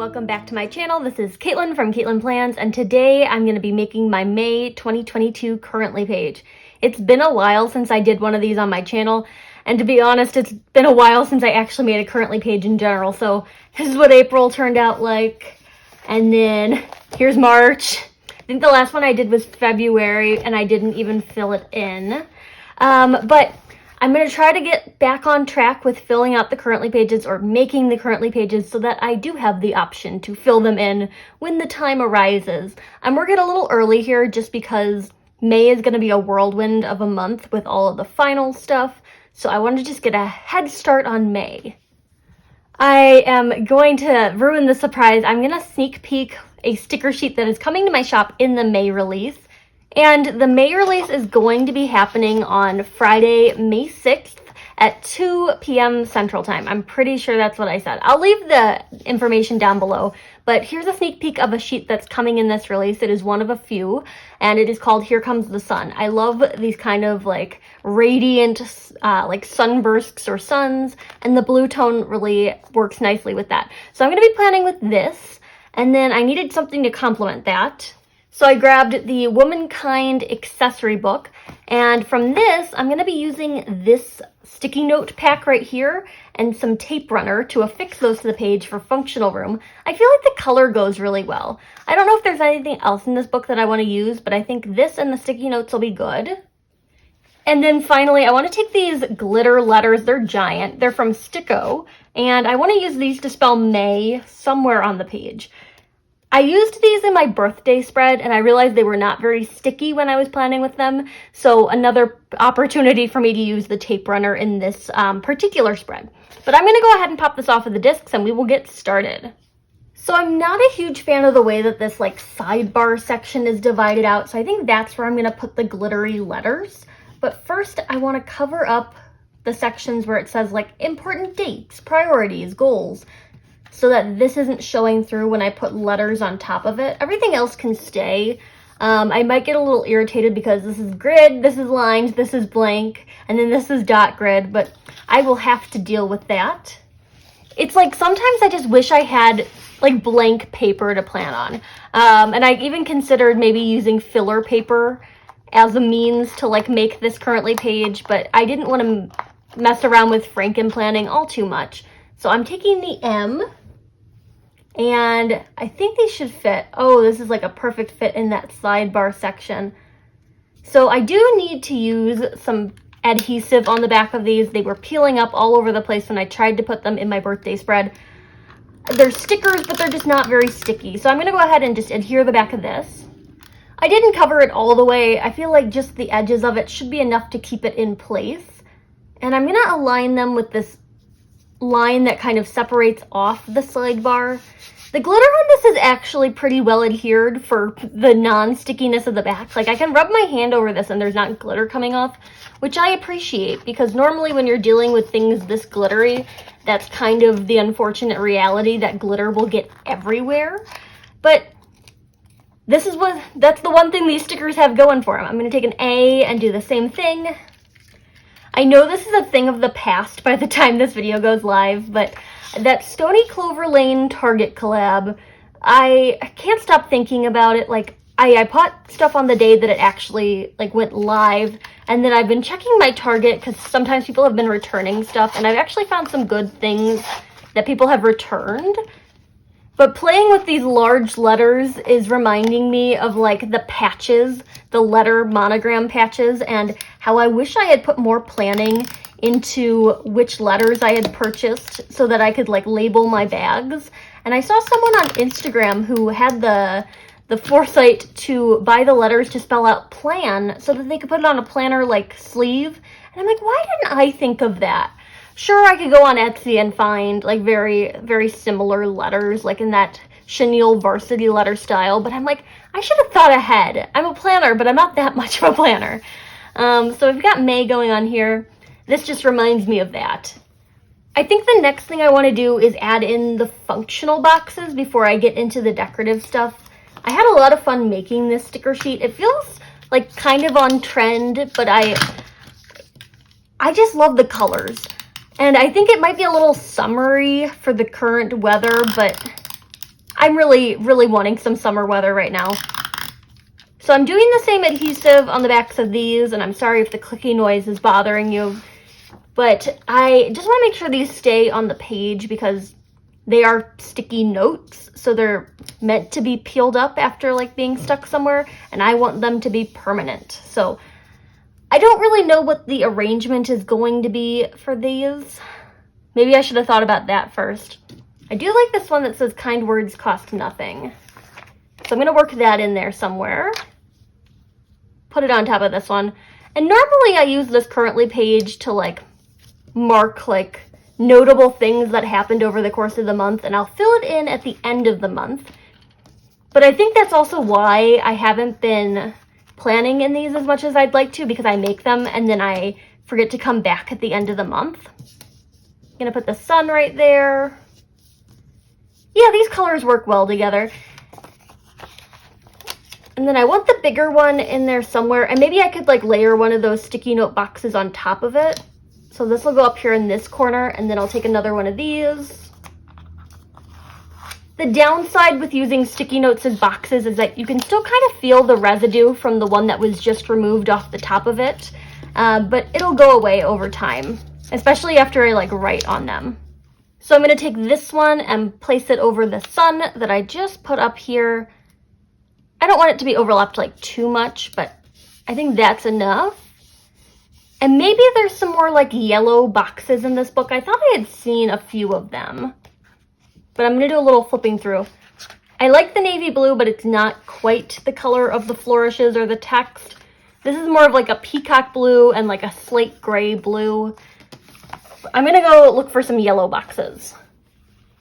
welcome back to my channel. This is Katelyn from Katelyn Plans, and today I'm going to be making my May 2022 currently page. It's been a while since I did one of these on my channel, and to be honest, it's been a while since I actually made a currently page in general. So this is what April turned out like, and then here's March. I think the last one I did was February, and I didn't even fill it in. But I'm going to try to get back on track with filling out the currently pages or making the currently pages so that I do have the option to fill them in when the time arises. I'm working a little early here just because May is going to be a whirlwind of a month with all of the final stuff, so I want to just get a head start on May. I am going to ruin the surprise. I'm going to sneak peek a sticker sheet that is coming to my shop in the May release. And the May release is going to be happening on Friday, May 6th at 2 p.m. Central Time. I'm pretty sure that's what I said. I'll leave the information down below, but here's a sneak peek of a sheet that's coming in this release. It is one of a few, and it is called Here Comes the Sun. I love these kind of like radiant, like sunbursts or suns, and the blue tone really works nicely with that. So I'm going to be planning with this, and then I needed something to complement that. So I grabbed the Womankind accessory book, and from this, I'm going to be using this sticky note pack right here and some tape runner to affix those to the page for functional room. I feel like the color goes really well. I don't know if there's anything else in this book that I want to use, but I think this and the sticky notes will be good. And then finally, I want to take these glitter letters. They're giant. They're from Sticko, and I want to use these to spell May somewhere on the page. I used these in my birthday spread, and I realized they were not very sticky when I was planning with them, so another opportunity for me to use the tape runner in this particular spread. But I'm going to go ahead and pop this off of the discs, and we will get started. So I'm not a huge fan of the way that this like sidebar section is divided out, so I think that's where I'm going to put the glittery letters. But first, I want to cover up the sections where it says like important dates, priorities, goals, so that this isn't showing through when I put letters on top of it. Everything else can stay. I might get a little irritated because this is grid, this is lines, this is blank, and then this is dot grid, but I will have to deal with that. It's like sometimes I just wish I had like blank paper to plan on. And I even considered maybe using filler paper as a means to like make this currently page, but I didn't want to mess around with Franken planning all too much. So I'm taking the M, and I think these should fit. Oh, this is like a perfect fit in that sidebar section. So I do need to use some adhesive on the back of these. They were peeling up all over the place when I tried to put them in my birthday spread. They're stickers, but they're just not very sticky. So I'm going to go ahead and just adhere the back of this. I didn't cover it all the way. I feel like just the edges of it should be enough to keep it in place. And I'm going to align them with this line that kind of separates off the sidebar. The glitter on this is actually pretty well adhered for the non-stickiness of the back. Like I can rub my hand over this and there's not glitter coming off, which I appreciate because normally when you're dealing with things this glittery, that's kind of the unfortunate reality that glitter will get everywhere. But that's the one thing these stickers have going for them. I'm going to take an A and do the same thing. I know this is a thing of the past by the time this video goes live, but that Stony Clover Lane Target collab, I can't stop thinking about it. Like, I put stuff on the day that it actually like went live, and then I've been checking my Target because sometimes people have been returning stuff, and I've actually found some good things that people have returned. But playing with these large letters is reminding me of like the patches, the letter monogram patches, and how I wish I had put more planning into which letters I had purchased so that I could like label my bags. And I saw someone on Instagram who had the foresight to buy the letters to spell out plan so that they could put it on a planner like sleeve. And I'm like, why didn't I think of that? Sure, I could go on Etsy and find like very, very similar letters, like in that chenille varsity letter style, but I'm like, I should have thought ahead. I'm a planner, but I'm not that much of a planner. So we've got May going on here. This just reminds me of that. I think the next thing I want to do is add in the functional boxes before I get into the decorative stuff. I had a lot of fun making this sticker sheet. It feels like kind of on trend, but I just love the colors. And I think it might be a little summery for the current weather, but I'm really, really wanting some summer weather right now. So I'm doing the same adhesive on the backs of these, and I'm sorry if the clicky noise is bothering you, but I just want to make sure these stay on the page because they are sticky notes, so they're meant to be peeled up after like being stuck somewhere, and I want them to be permanent. So I don't really know what the arrangement is going to be for these. Maybe I should have thought about that first. I do like this one that says kind words cost nothing. So I'm going to work that in there somewhere. Put it on top of this one. And normally I use this currently page to like mark like notable things that happened over the course of the month, and I'll fill it in at the end of the month. But I think that's also why I haven't been planning in these as much as I'd like to, because I make them and then I forget to come back at the end of the month. I'm gonna put the sun right there. Yeah, these colors work well together. And then I want the bigger one in there somewhere, and maybe I could like layer one of those sticky note boxes on top of it. So this will go up here in this corner, and then I'll take another one of these. The downside with using sticky notes as boxes is that you can still kind of feel the residue from the one that was just removed off the top of it, but it'll go away over time, especially after I like write on them. So I'm going to take this one and place it over the sun that I just put up here. I don't want it to be overlapped like too much, but I think that's enough. And maybe there's some more like yellow boxes in this book. I thought I had seen a few of them, but I'm going to do a little flipping through. I like the navy blue, but it's not quite the color of the flourishes or the text. This is more of like a peacock blue and like a slate gray blue. I'm going to go look for some yellow boxes.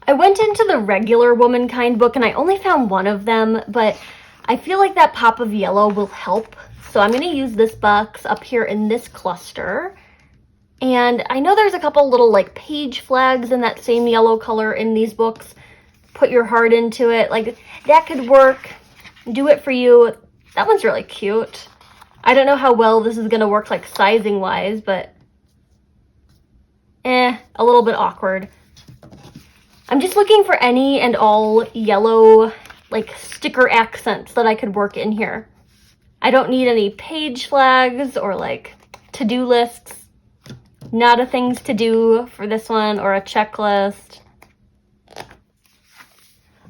I went into the regular womankind book and I only found one of them, but I feel like that pop of yellow will help. So I'm going to use this box up here in this cluster. And I know there's a couple little like page flags in that same yellow color in these books. Put your heart into it. Like that could work. Do it for you. That one's really cute. I don't know how well this is going to work like sizing wise, but a little bit awkward. I'm just looking for any and all yellow like sticker accents that I could work in here. I don't need any page flags or like to-do lists. Not a things to do for this one or a checklist.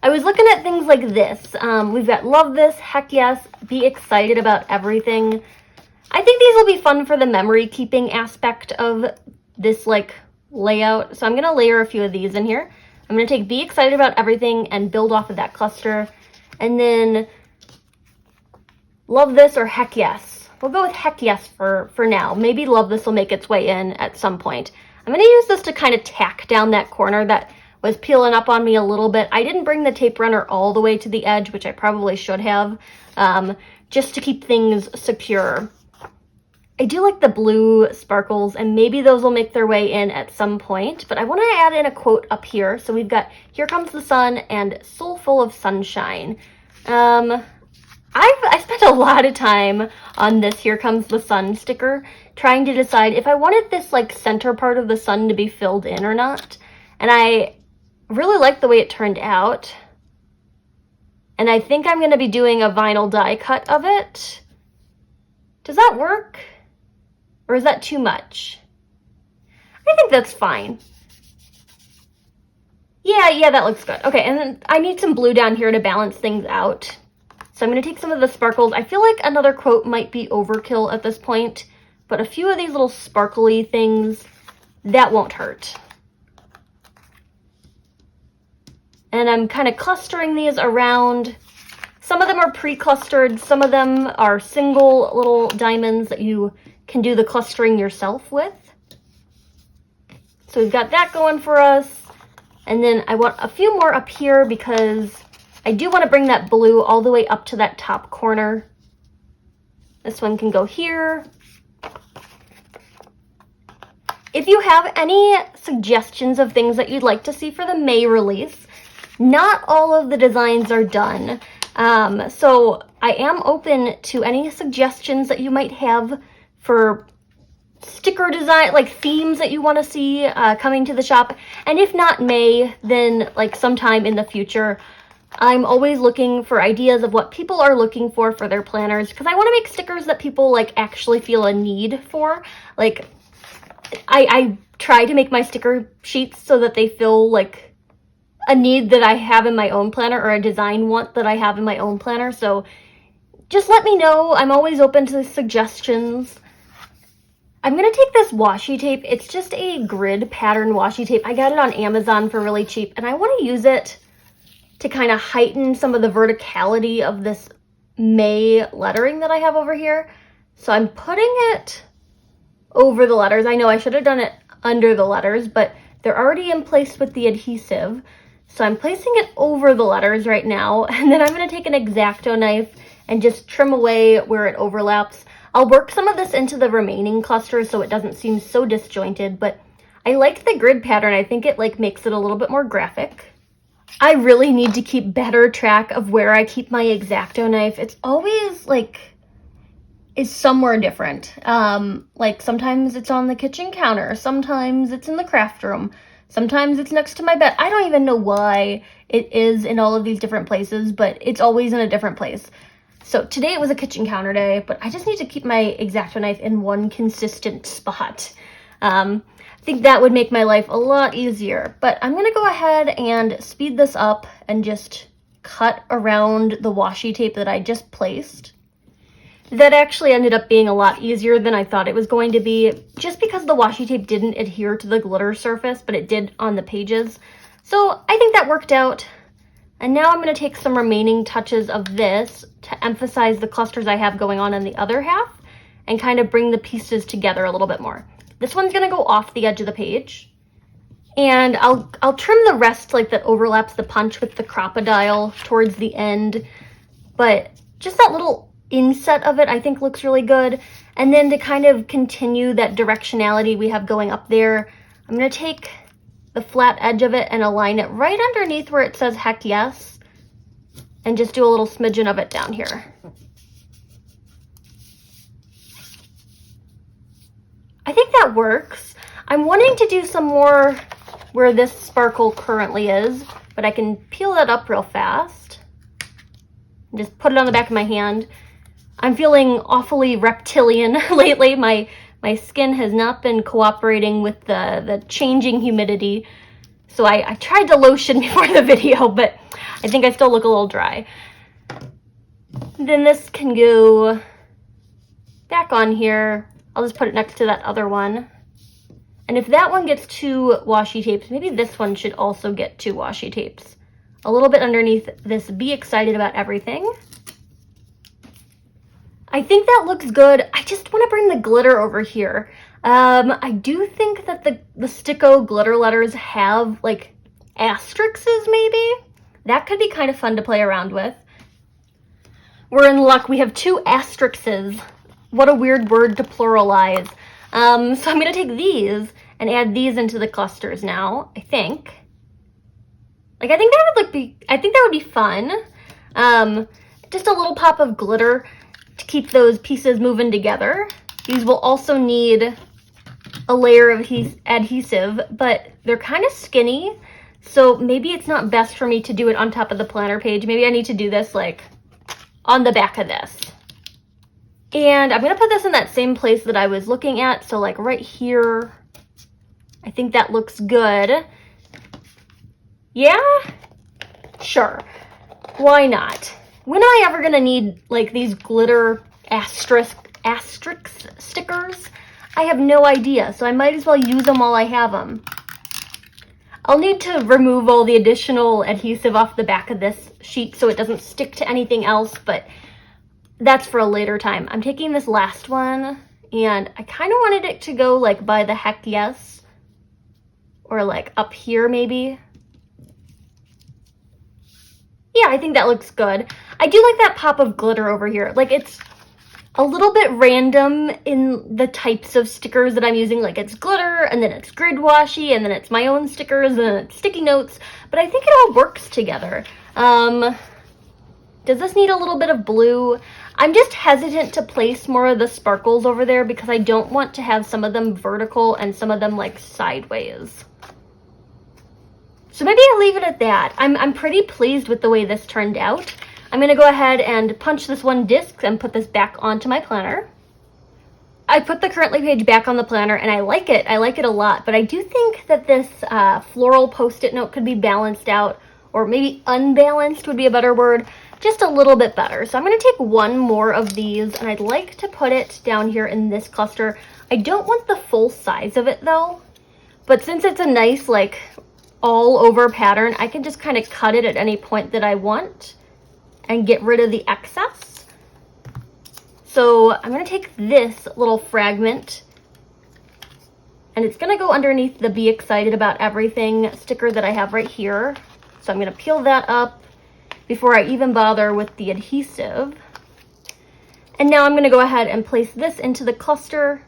I was looking at things like this. We've got love this, heck yes, be excited about everything. I think these will be fun for the memory keeping aspect of this like layout. So I'm going to layer a few of these in here. I'm going to take be excited about everything and build off of that cluster. And then love this or heck yes. We'll go with heck yes for now. Maybe love this will make its way in at some point. I'm going to use this to kind of tack down that corner that was peeling up on me a little bit. I didn't bring the tape runner all the way to the edge, which I probably should have, just to keep things secure. I do like the blue sparkles, and maybe those will make their way in at some point, but I want to add in a quote up here. So we've got, here comes the sun and soul full of sunshine. I spent a lot of time on this here comes the sun sticker, trying to decide if I wanted this like center part of the sun to be filled in or not. And I really like the way it turned out. And I think I'm going to be doing a vinyl die cut of it. Does that work? Or is that too much? I think that's fine. Yeah, that looks good. Okay, and then I need some blue down here to balance things out. So I'm going to take some of the sparkles. I feel like another quote might be overkill at this point, but a few of these little sparkly things, that won't hurt. And I'm kind of clustering these around. Some of them are pre-clustered. Some of them are single little diamonds that you can do the clustering yourself with. So we've got that going for us. And then I want a few more up here because I do want to bring that blue all the way up to that top corner. This one can go here. If you have any suggestions of things that you'd like to see for the May release, not all of the designs are done. So I am open to any suggestions that you might have for sticker design, like themes that you want to see coming to the shop. And if not May, then like sometime in the future. I'm always looking for ideas of what people are looking for their planners, because I want to make stickers that people like actually feel a need for. Like, I try to make my sticker sheets so that they feel like a need that I have in my own planner, or a design want that I have in my own planner. So just let me know. I'm always open to suggestions. I'm going to take this washi tape. It's just a grid pattern washi tape. I got it on Amazon for really cheap, and I want to use it to kind of heighten some of the verticality of this May lettering that I have over here. So I'm putting it over the letters. I know I should have done it under the letters, but they're already in place with the adhesive. So I'm placing it over the letters right now, and then I'm going to take an X-Acto knife and just trim away where it overlaps. I'll work some of this into the remaining clusters so it doesn't seem so disjointed, but I like the grid pattern. I think it like makes it a little bit more graphic. I really need to keep better track of where I keep my X-Acto knife. It's always like, is somewhere different. Like sometimes it's on the kitchen counter, sometimes it's in the craft room, sometimes it's next to my bed. I don't even know why it is in all of these different places, but it's always in a different place. So today it was a kitchen counter day, but I just need to keep my X-Acto knife in one consistent spot. I think that would make my life a lot easier, but I'm gonna go ahead and speed this up and just cut around the washi tape that I just placed. That actually ended up being a lot easier than I thought it was going to be, just because the washi tape didn't adhere to the glitter surface, but it did on the pages. So I think that worked out. And now I'm going to take some remaining touches of this to emphasize the clusters I have going on in the other half and kind of bring the pieces together a little bit more. This one's going to go off the edge of the page. And I'll trim the rest like that overlaps the punch with the crocodile towards the end. But just that little inset of it I think looks really good. And then to kind of continue that directionality we have going up there, I'm going to take the flat edge of it and align it right underneath where it says heck yes, and just do a little smidgen of it down here. I think that works. I'm wanting to do some more where this sparkle currently is, but I can peel that up real fast and just put it on the back of my hand. I'm feeling awfully reptilian lately. My skin has not been cooperating with the changing humidity. So I tried to lotion before the video, but I think I still look a little dry. Then this can go back on here. I'll just put it next to that other one. And if that one gets 2 washi tapes, maybe this one should also get 2 washi tapes. A little bit underneath this Be Excited About Everything. I think that looks good. I just want to bring the glitter over here. I do think that the Sticko glitter letters have like asterisks maybe. That could be kind of fun to play around with. We're in luck. We have 2 asterisks. What a weird word to pluralize. So I'm going to take these and add these into the clusters now, I think. Like, I think that would be fun. Just a little pop of glitter to keep those pieces moving together. These will also need a layer of adhesive, but they're kind of skinny, so maybe it's not best for me to do it on top of the planner page. Maybe I need to do this like on the back of this. And I'm going to put this in that same place that I was looking at, so like right here. I think that looks good. Yeah? Sure. Why not? When am I ever going to need like these glitter asterisk stickers? I have no idea, so I might as well use them while I have them. I'll need to remove all the additional adhesive off the back of this sheet so it doesn't stick to anything else, but that's for a later time. I'm taking this last one, and I kind of wanted it to go like by the heck yes, or like up here maybe. Yeah, I think that looks good. I do like that pop of glitter over here. Like, it's a little bit random in the types of stickers that I'm using. Like, it's glitter, and then it's grid washi, and then it's my own stickers, and then it's sticky notes. But I think it all works together. Does this need a little bit of blue? I'm just hesitant to place more of the sparkles over there because I don't want to have some of them vertical and some of them like sideways. So maybe I'll leave it at that. I'm pretty pleased with the way this turned out. I'm going to go ahead and punch this one disc and put this back onto my planner. I put the currently page back on the planner and I like it. I like it a lot, but I do think that this floral post-it note could be balanced out, or maybe unbalanced would be a better word, just a little bit better. So I'm going to take one more of these and I'd like to put it down here in this cluster. I don't want the full size of it though, but since it's a nice like all over pattern, I can just kind of cut it at any point that I want and get rid of the excess. So I'm going to take this little fragment and it's going to go underneath the Be Excited About Everything sticker that I have right here. So I'm going to peel that up before I even bother with the adhesive. And now I'm going to go ahead and place this into the cluster.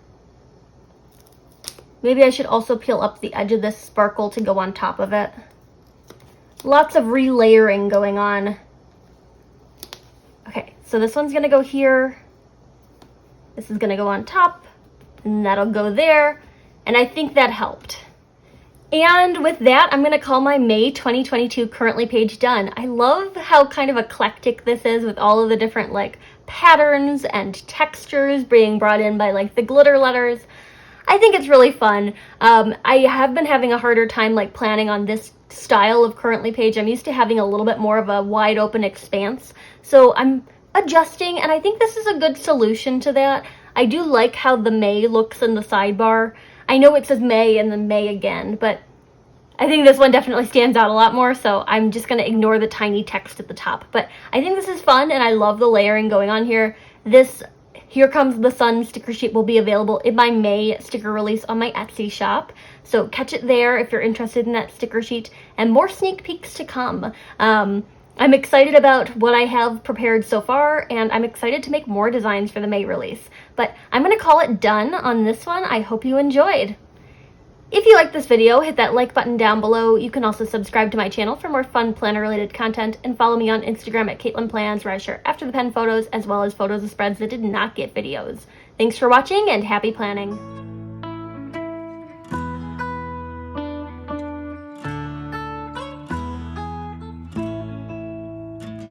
Maybe I should also peel up the edge of this sparkle to go on top of it. Lots of relayering going on. Okay, so this one's going to go here. This is going to go on top, and that'll go there. And I think that helped. And with that, I'm going to call my May 2022 currently page done. I love how kind of eclectic this is with all of the different like patterns and textures being brought in by like the glitter letters. I think it's really fun. I have been having a harder time like planning on this style of currently page. I'm used to having a little bit more of a wide open expanse. So I'm adjusting, and I think this is a good solution to that. I do like how the May looks in the sidebar. I know it says May and then May again, but I think this one definitely stands out a lot more, so I'm just going to ignore the tiny text at the top. But I think this is fun, and I love the layering going on here. This Here Comes the Sun sticker sheet will be available in my May sticker release on my Etsy shop, so catch it there if you're interested in that sticker sheet, and more sneak peeks to come. I'm excited about what I have prepared so far, and I'm excited to make more designs for the May release. But I'm going to call it done on this one. I hope you enjoyed. If you liked this video, hit that like button down below. You can also subscribe to my channel for more fun planner-related content, and follow me on Instagram at Katelyn Plans, where I share after the pen photos as well as photos of spreads that did not get videos. Thanks for watching, and happy planning!